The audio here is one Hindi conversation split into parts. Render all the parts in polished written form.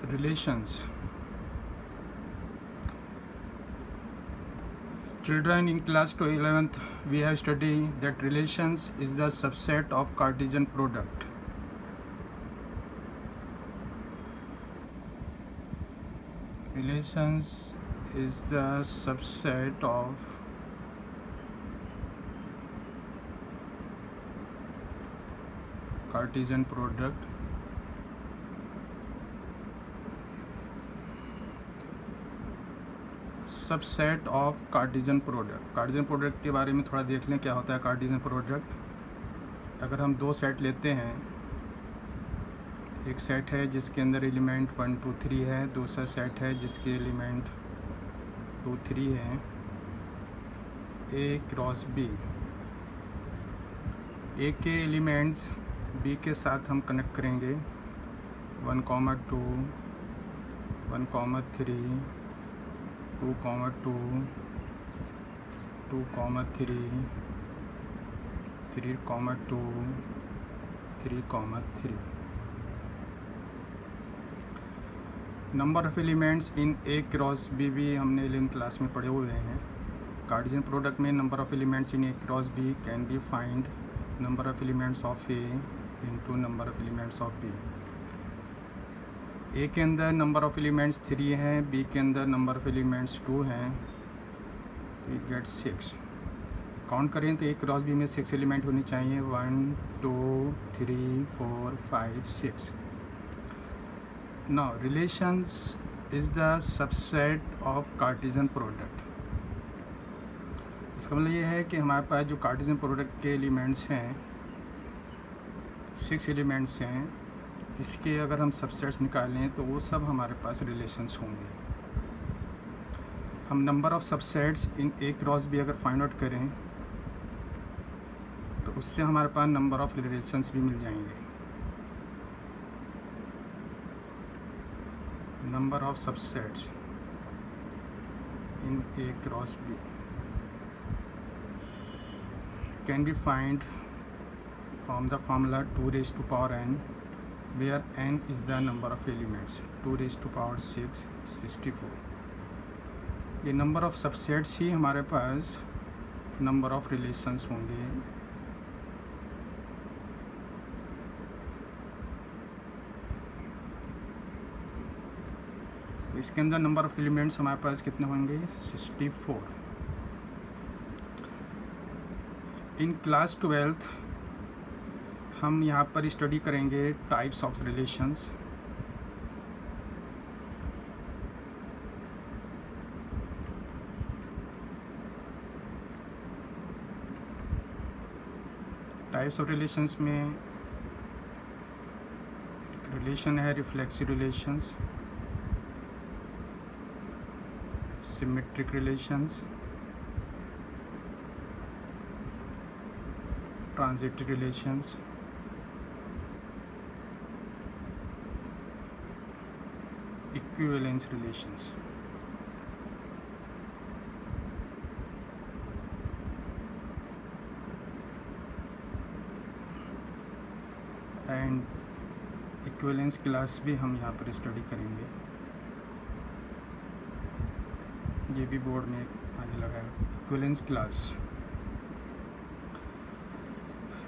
Relations. Children, in class to 11th, we have studied that relations is the subset of Cartesian product. Relations is the subset of Cartesian product. Subset of Cartesian product. Cartesian product के बारे में थोड़ा देख लें क्या होता है कार्टेशियन प्रोडक्ट. अगर हम दो सेट लेते हैं, एक सेट है जिसके अंदर एलिमेंट 1 2 3 है, दूसरा सेट है जिसके एलिमेंट 2 3 है. ए क्रॉस बी, ए के एलिमेंट्स बी के साथ हम कनेक्ट करेंगे 1, 2, 1, 3, 2, 2, 2, 3, 3, 2, 3, 3. Number of elements in A cross B भी हमने 11th क्लास में पढ़े हुए हैं. कार्टेशियन प्रोडक्ट में number of elements in A cross B can be find number of elements of A into number of elements of B. A के अंदर नंबर ऑफ एलिमेंट्स 3 हैं, बी के अंदर नंबर ऑफ एलिमेंट्स 2 हैं, तो वी गेट 6. काउंट करें तो ए क्रॉस बी में 6 एलिमेंट होनी चाहिए. 1 2 3 4 5 6. Now relations is the subset of Cartesian product. इसका मतलब ये है कि हमारे पास जो कार्टेशियन प्रोडक्ट के एलिमेंट्स हैं 6 एलिमेंट्स हैं, इसके अगर हम सबसेट्स निकालें तो वो सब हमारे पास रिलेशंस होंगे. हम number of subsets in A cross B अगर फाइंड आउट करें तो उससे हमारे पास नंबर ऑफ रिलेशंस भी मिल जाएंगे. Number of subsets in A cross B can be find from the formula 2 raised to power n, where n is the number of elements. 2 raised to power 6 64. ये नंबर ऑफ सबसेट्स ही हमारे पास नंबर ऑफ रिलेशंस होंगे. इसके अंदर नंबर ऑफ एलिमेंट्स हमारे पास कितने होंगे 64. इन क्लास 12th हम यहाँ पर स्टडी करेंगे types of relations. Types of relations में रिलेशन है reflexive relations, symmetric relations, transitive relations, equivalence relations. And equivalence class भी हम यहाँ पर स्टडी करेंगे. ये भी बोर्ड में आने लगा है इक्विवेलेंस क्लास.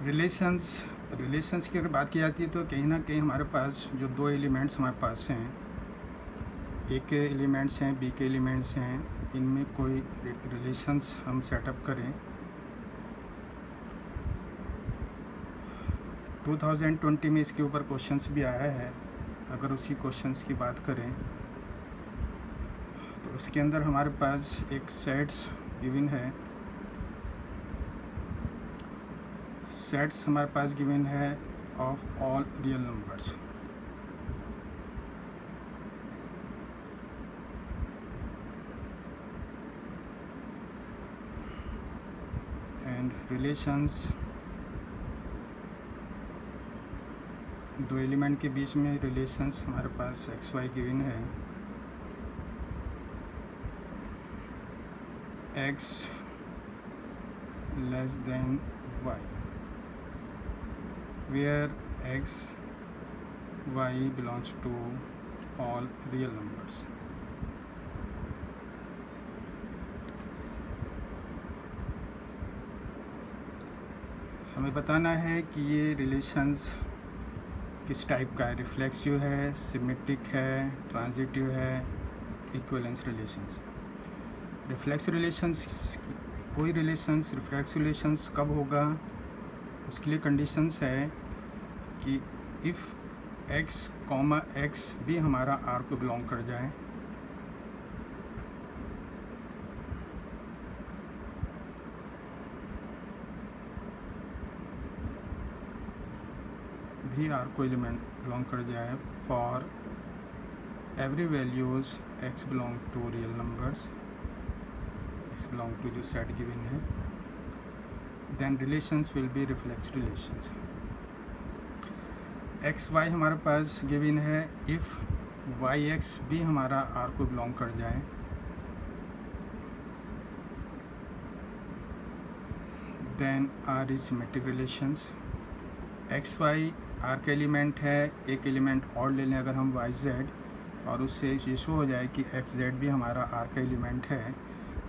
रिलेशंस की अगर बात की जाती है तो कहीं ना कहीं हमारे पास जो दो एलिमेंट्स हमारे पास हैं, ए के एलिमेंट्स हैं, बी के एलिमेंट्स हैं, इनमें कोई एक रिलेशंस हम सेटअप करें. 2020 में इसके ऊपर क्वेश्चंस भी आया है. अगर उसी क्वेश्चंस की बात करें तो उसके अंदर हमारे पास एक सेट्स गिवन है. सेट्स हमारे पास गिवन है of all real numbers. And relations दो एलिमेंट के बीच में रिलेशंस हमारे पास एक्स वाई गिवन है. X less than y, where x y belongs to all real numbers. हमें बताना है कि ये रिलेशंस किस टाइप का है, रिफ्लेक्सिव है, सिमेट्रिक है, ट्रांजिटिव है, इक्विवेलेंस रिलेशंस। रिफ्लेक्सिव रिलेशंस, कोई रिलेशंस रिफ्लेक्सिव रिलेशंस कब होगा, उसके लिए कंडीशंस है कि इफ़ x, x भी हमारा R को बिलोंग कर जाए, भी R को एलिमेंट बिलोंग कर जाए, for every values x belong to real numbers, x belong to जो सेट गिवन है, then relations will be reflex relations. X y हमारे पास गिवन है, इफ़ वाई एक्स भी हमारा आर को बिलोंग कर जाए, then R is symmetric relations. X y R का एलिमेंट है, एक एलिमेंट और ले लें अगर हम वाई जेड, और उससे ये शो हो जाए कि एक्स जेड भी हमारा आर का एलिमेंट है,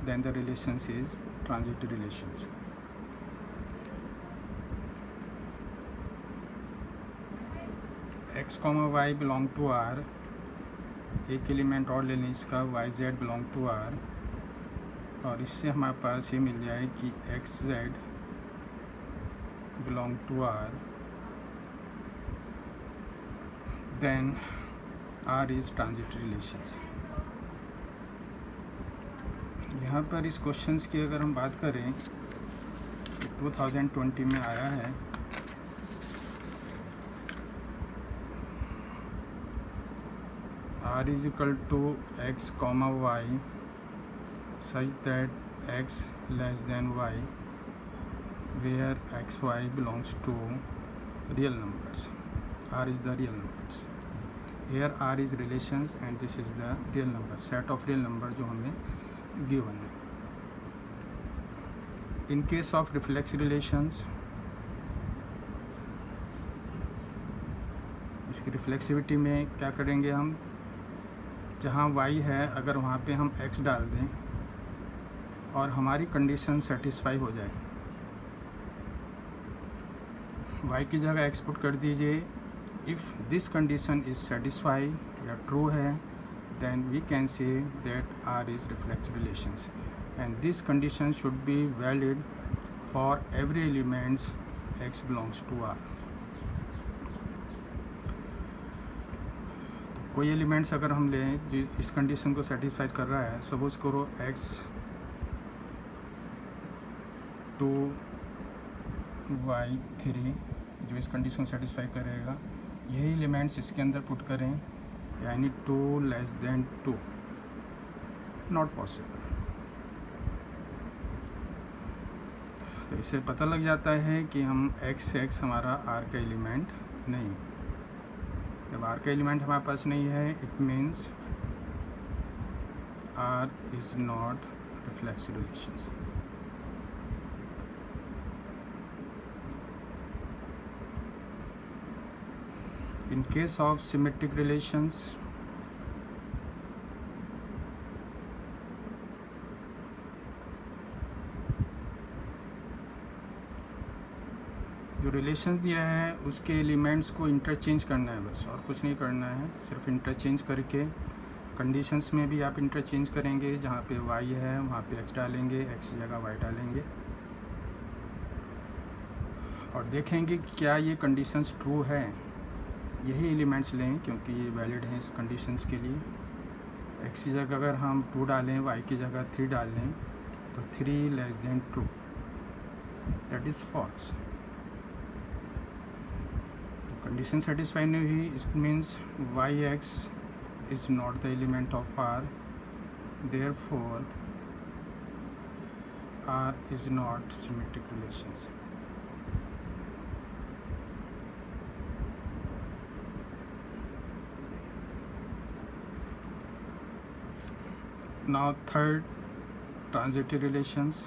then the relations is transitive relations. X comma y belong to R, एक एलिमेंट और ले लें इसका, y z belong to R, और इससे हमारे पास ये मिल जाए कि x z belong to R, then R is transitive relations. यहाँ पर इस क्वेश्चंस की अगर हम बात करें, 2020 में आया है, R is equal to x comma y such that x less than y, where x y belongs to real numbers. R is the real numbers. Here R is relations and this is the real number, set of real number जो हमें given है. In case of reflex relations, इसकी रिफ्लेक्सिविटी में क्या करेंगे हम, जहाँ y है अगर वहाँ पे हम x डाल दें और हमारी कंडीशन सेटिस्फाई हो जाए, y की जगह x पुट कर दीजिए, if this condition is satisfy या ट्रू है, then we can say that R is reflex relations and this condition should be valid for every elements x belongs to R। कोई एलिमेंट्स अगर हम लें जो इस कंडीशन को सेटिस्फाई कर रहा है, सपोज करो x 2 y 3 जो इस कंडीशन को सेटिस्फाई करेगा, यही एलिमेंट्स इसके अंदर पुट करें, यानी 2 लेस देन 2, नॉट पॉसिबल। तो इससे पता लग जाता है कि हम x हमारा R का एलिमेंट नहीं। जब R का एलिमेंट हमारे पास नहीं है, it means R is not reflex relations. In case of symmetric relations, जो रिलेशन दिया है उसके एलिमेंट्स को इंटरचेंज करना है बस, और कुछ नहीं करना है, सिर्फ इंटरचेंज करके कंडीशंस में भी आप इंटरचेंज करेंगे, जहाँ पे y है वहाँ पे x डालेंगे, x की जगह y डालेंगे, और देखेंगे कि क्या ये कंडीशंस ट्रू है। यही एलिमेंट्स लें क्योंकि ये वैलिड हैं इस कंडीशंस के लिए। x की जगह अगर हम 2 डालें, y की जगह 3 डाल लें, तो 3 less than 2, that is false. Condition satisfy नहीं हुई, it means y(x) is not the element of R, therefore R is not symmetric relations. Now third, transitive relations.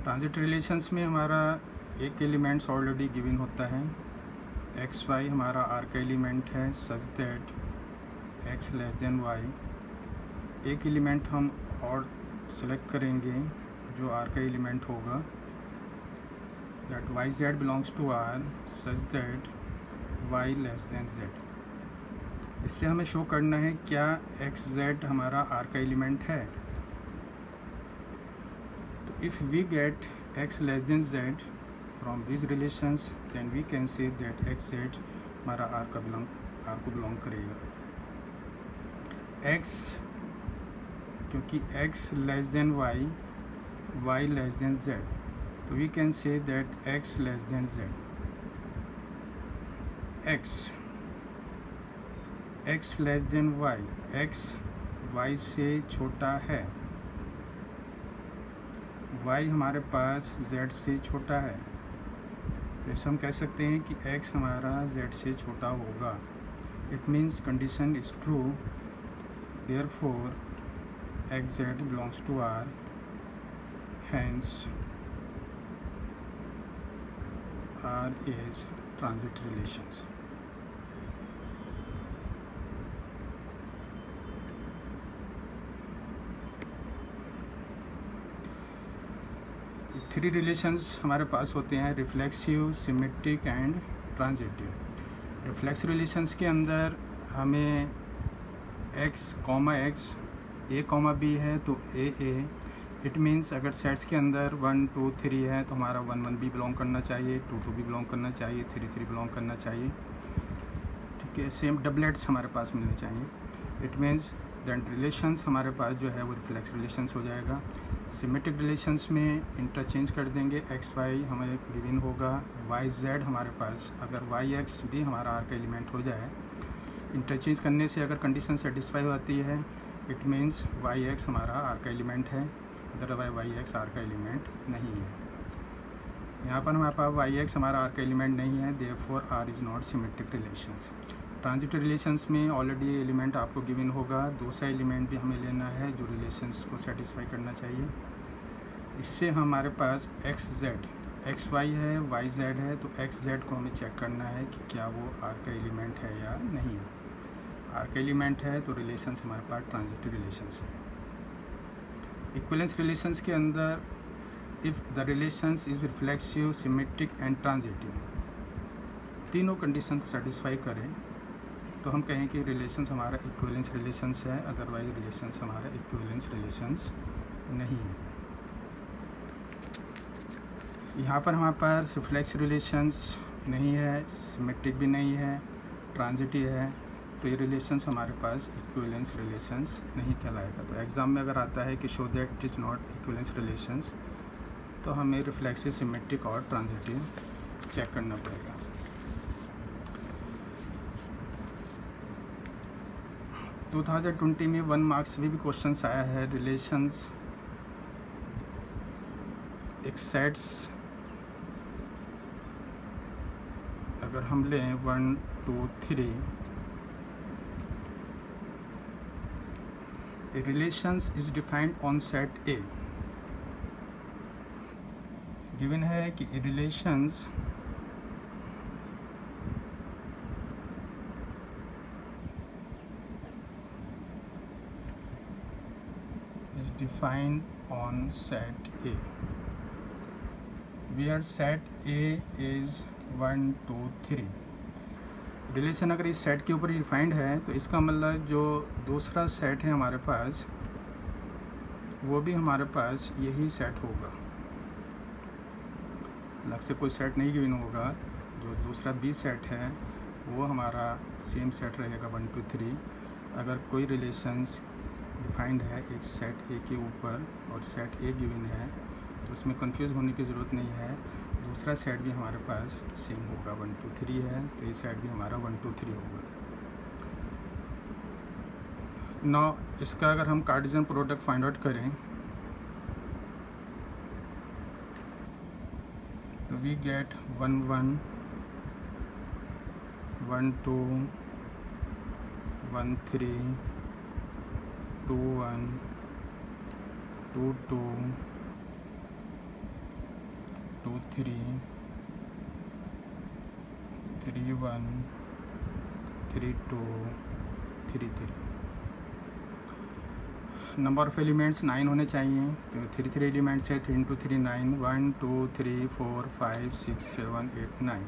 Transit relations में हमारा एक एलिमेंट्स ऑलरेडी गिवन होता है, एक्स वाई हमारा आर का एलिमेंट है such that x less than y. एक एलिमेंट हम और सेलेक्ट करेंगे जो आर का एलिमेंट होगा, that y Z belongs to R such that Y less than Z. इससे हमें शो करना है क्या एक्स जेड हमारा आर का एलिमेंट है। तो if we get X less than Z from this relations then we can say that X Z हमारा आर को बिलोंग करेगा। एक्स क्योंकि X less than Y, Y less than Z, तो we can say that x less than Z. X less than Y, X Y से छोटा है, वाई हमारे पास जेड से छोटा है, तो इसे हम कह सकते हैं कि x हमारा z से छोटा होगा। It means condition is true, therefore x z belongs to R, hence R is transit relations. Three relations हमारे पास होते हैं, reflexive, symmetric and transitive. Reflexive relations के अंदर हमें x, x a, b है तो a। इट मीन्स अगर सेट्स के अंदर 1 2 3 है तो हमारा 1 1 भी बिलोंग करना चाहिए, 2 2 भी बिलोंग करना चाहिए, 3 3 बिलोंग करना चाहिए। ठीक है, सेम डबलेट्स हमारे पास मिलने चाहिए। इट मीन्स दैन रिलेशंस हमारे पास जो है वो रिफ्लेक्स रिलेशंस हो जाएगा। सिमेट्रिक रिलेशंस में इंटरचेंज कर देंगे, एक्स वाई हमें गिवन होगा, वाई जेड हमारे पास, अगर वाई एक्स भी हमारा आर का एलिमेंट हो जाए, इंटरचेंज करने से अगर कंडीशन सेटिस्फाई होती है इट मीन्स वाई एक्स हमारा आर का एलिमेंट है, अदरवाइज वाई एक्स आर का एलिमेंट नहीं है। यहाँ पर हमारे पास वाई एक्स हमारा आर का एलिमेंट नहीं है, therefore R is not symmetric relations. Transitive relations में ऑलरेडी एलिमेंट आपको गिवन होगा, दूसरा एलिमेंट भी हमें लेना है जो रिलेशंस को सेटिस्फाई करना चाहिए। इससे हमारे पास एक्स जेड, एक्स वाई है, वाई जेड है, तो एक्स जेड को हमें चेक करना है कि क्या वो आर का एलिमेंट है या नहीं है। आर का एलिमेंट है तो रिलेशंस हमारे पास ट्रांजिटिव रिलेशंस है। इक्विवेलेंस रिलेशंस के अंदर if the relations is reflexive, symmetric and transitive, तीनों कंडीशन को सेटिस्फाई करें तो हम कहें कि रिलेशंस हमारा इक्विवेलेंस रिलेशंस है, अदरवाइज रिलेशंस हमारा इक्विवेलेंस रिलेशंस नहीं है। यहाँ पर हमारे पास रिफ्लेक्सिव रिलेशंस नहीं है, सिमेट्रिक भी नहीं है, ट्रांजिटिव है, तो ये रिलेशंस हमारे पास इक्विवेलेंस रिलेशंस नहीं कहलाएगा। तो एग्ज़ाम में अगर आता है कि show that it is not equivalence relations, तो हमें रिफ्लेक्सिव, सिमेट्रिक और ट्रांजिटिव चेक करना पड़ेगा। टू 2020 में 1 मार्क्स में भी क्वेश्चन आया है, रिलेशंस एक सेट्स अगर हम लें 1 2 3, a relations is defined on set A। Given है कि a relations is defined on set A where set A is 1 2 3। Relation अगर इस सेट के ऊपर डिफाइंड है तो इसका मतलब जो दूसरा सेट है हमारे पास वो भी हमारे पास यही सेट होगा, अलग से कोई सेट नहीं गिवन होगा। जो दूसरा बी सेट है वो हमारा सेम सेट रहेगा 1 2 3। अगर कोई रिलेशंस डिफाइंड है एक सेट ए के ऊपर और सेट ए गिवन है तो उसमें कंफ्यूज होने की ज़रूरत नहीं है, दूसरा सेट भी हमारे पास सेम होगा, 1 2 3 है तो ये सेट भी हमारा 1 2 3 होगा। नौ इसका अगर हम कार्टेशियन प्रोडक्ट फाइंड आउट करें तो we get 1 1 1 2 1 3 2 1 2 2 2 3 3 1 3 2 3 3। Number of elements 9 होने चाहिए, तो 3 एलिमेंट्स है, 3 इंटू 3 9, 1 2 3 4 5 6 7 8 9।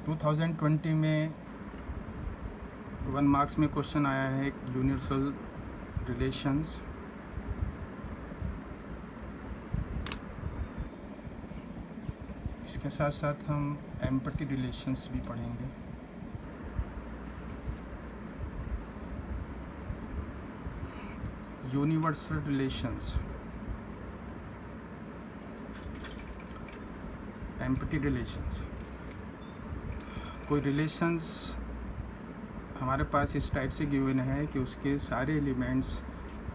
टू 2020 में 1 मार्क्स में क्वेश्चन आया है यूनिवर्सल रिलेशंस। इसके साथ साथ हम एम्पैथी रिलेशंस भी पढ़ेंगे। Universal relations, empathy relations. कोई रिलेशंस हमारे पास इस टाइप से गिवन है कि उसके सारे एलिमेंट्स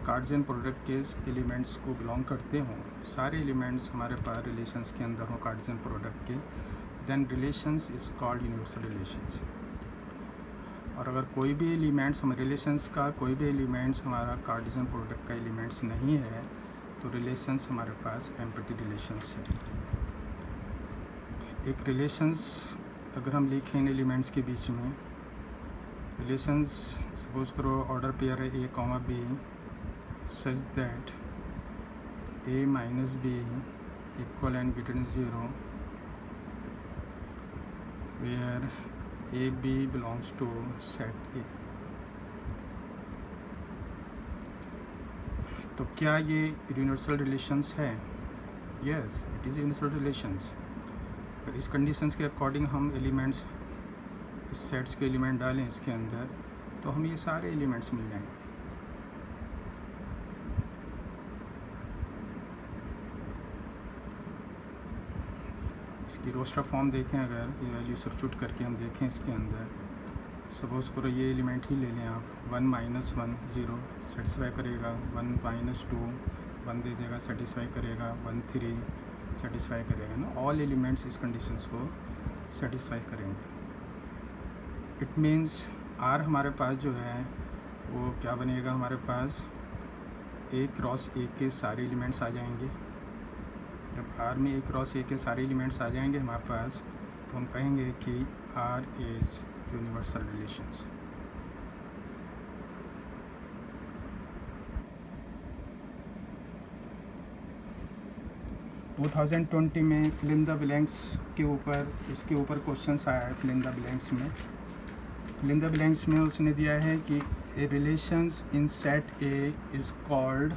कार्टेशियन प्रोडक्ट के एलिमेंट्स को बिलोंग करते हों, सारे एलिमेंट्स हमारे पास रिलेशंस के अंदर हों कार्टेशियन प्रोडक्ट के, then relations is called universal relations. और अगर कोई भी एलिमेंट्स हम रिलेशंस का कोई भी एलिमेंट्स हमारा कार्टेशियन प्रोडक्ट का एलिमेंट्स नहीं है, तो रिलेशंस हमारे पास एम्पैथी रिलेशंस है। एक रिलेशंस अगर हम लिखें इन एलिमेंट्स के बीच में, रिलेशंस सपोज करो ऑर्डर पेयर है A comma B such that A minus B equal and greater than 0 where A B belongs to set A. तो क्या ये यूनिवर्सल रिलेशंस है? Yes, it is universal relations. इस कंडीशंस के अकॉर्डिंग हम एलिमेंट्स, इस सेट्स के एलिमेंट डालें इसके अंदर, तो हम ये सारे एलिमेंट्स मिल जाएंगे। इसकी रोस्टर फॉर्म देखें, अगर ये वैल्यू सब्स्टिट्यूट करके हम देखें इसके अंदर, सपोज करो ये एलिमेंट ही ले लें आप, 1 -1 0 सेटिस्फाई करेगा, 1 - 2 1 दे देगा, सेटिस्फाई करेगा, 1 3 सेटिस्फाई करेगा ना। ऑल एलिमेंट्स इस कंडीशंस को सेटिस्फाई करेंगे। इट मीन्स आर हमारे पास जो है वो क्या बनेगा, हमारे पास ए क्रॉस ए के सारे एलिमेंट्स आ जाएंगे। जब आर में ए क्रॉस ए के सारे एलिमेंट्स आ जाएंगे हमारे पास, तो हम कहेंगे कि आर इज़ यूनिवर्सल रिलेशंस। टू 2020 में फिल इन द ब्लैंक्स के ऊपर, इसके ऊपर क्वेश्चंस आया है फिल इन द ब्लैंक्स में। फिल इन द ब्लैंक्स में उसने दिया है कि a relations in set A is called,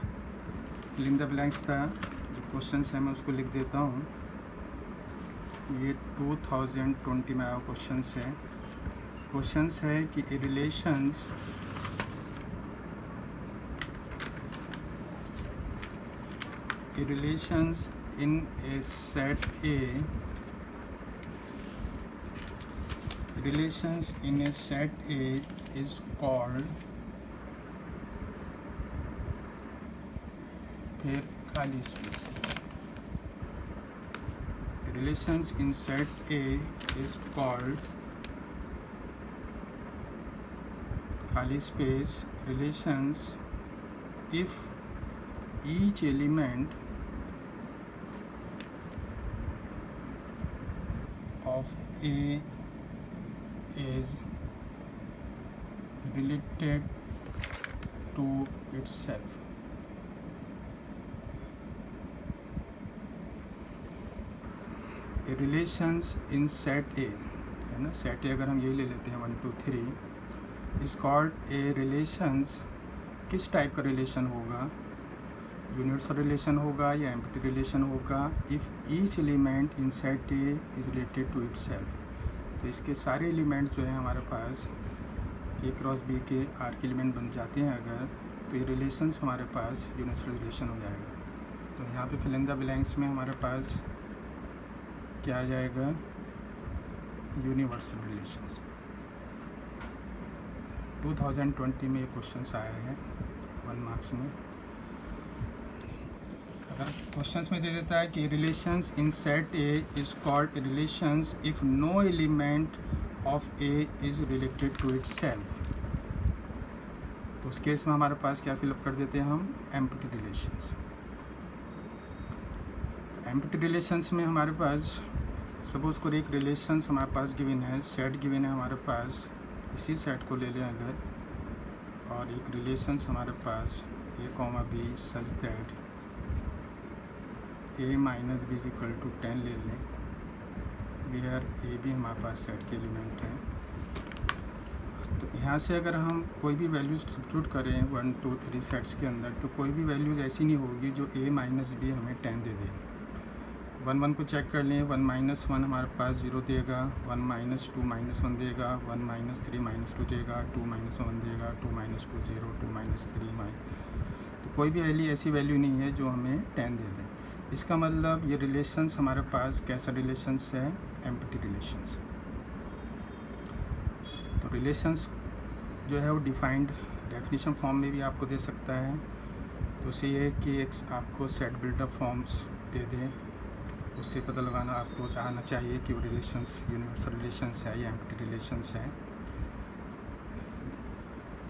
fill in the blanks था, जो क्वेश्चंस है मैं उसको लिख देता हूँ। ये 2020 में आया क्वेश्चंस है। क्वेश्चंस है कि a relations in a set A, relations in a set A is called, फिर खाली space, relations in set A is called खाली space relations if each element of A is related to itself। A relations in set A है ना, set A अगर हम ये ले लेते हैं 1 2 3 इज कॉल्ड ए रिलेशंस। किस टाइप का रिलेशन होगा, यूनिवर्सल रिलेशन होगा या एम्पटी रिलेशन होगा, if each element in set A is related to itself. तो इसके सारे एलिमेंट जो है हमारे पास ए क्रॉस बी के आर के एलिमेंट बन जाते हैं अगर, तो ये रिलेशंस हमारे पास यूनिवर्सल रिलेशन हो जाएगा। तो यहाँ पे फिल इन द ब्लैंक्स में हमारे पास क्या आ जाएगा, यूनिवर्सल रिलेशंस। 2020 में ये क्वेश्चंस आया है 1 मार्क्स में। अगर क्वेश्चंस में दे देता है कि relations in set A is called relations if no element of A is related to itself. तो उस केस में हमारे पास क्या फिलअप कर देते हैं हम, एम्प्टी रिलेशंस। एम्प्टी रिलेशंस में हमारे पास सपोज करो एक रिलेशंस हमारे पास गिवन है, सेट गिवन है हमारे पास, इसी सेट को ले लें अगर, और एक रिलेशंस हमारे पास a, b such that a minus B equal to 10 ले लें, वेयर a भी हमारे पास सेट के एलिमेंट है। तो यहाँ से अगर हम कोई भी वैल्यूज सब्स्टिट्यूट करें 1 2 3 सेट्स के अंदर, तो कोई भी वैल्यूज़ ऐसी नहीं होगी जो a माइनस बी हमें 10 दे दे। 1 1 को चेक कर लें, 1 माइनस 1 हमारे पास 0 देगा, 1 माइनस 2 माइनस 1 देगा, 1 माइनस 3 माइनस 2 देगा, 2 माइनस 1 देगा, 2 माइनस 2 0, 2 माइनस 3 तो कोई भी वैल्यू ऐसी वैल्यू नहीं है जो हमें 10 दे दे। इसका मतलब ये रिलेशंस हमारे पास कैसा रिलेशंस है, एम्प्टी रिलेशंस। तो रिलेशंस जो है वो डिफाइंड डेफिनेशन फॉर्म में भी आपको दे सकता है। तो उसे ये है कि एक आपको सेट बिल्डअप फॉर्म्स दे दें, उससे पता लगाना आपको चाहना चाहिए कि वो रिलेशंस यूनिवर्सल रिलेशंस है या एम्प्टी रिलेशंस है।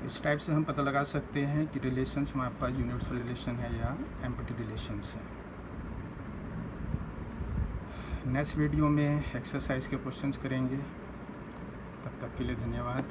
इस टाइप से हम पता लगा सकते हैं कि रिलेशंस हमारे पास यूनिवर्सल रिलेशन है या एम्प्टी रिलेशंस है। नेक्स्ट वीडियो में एक्सरसाइज के क्वेश्चंस करेंगे। तब तक के लिए धन्यवाद।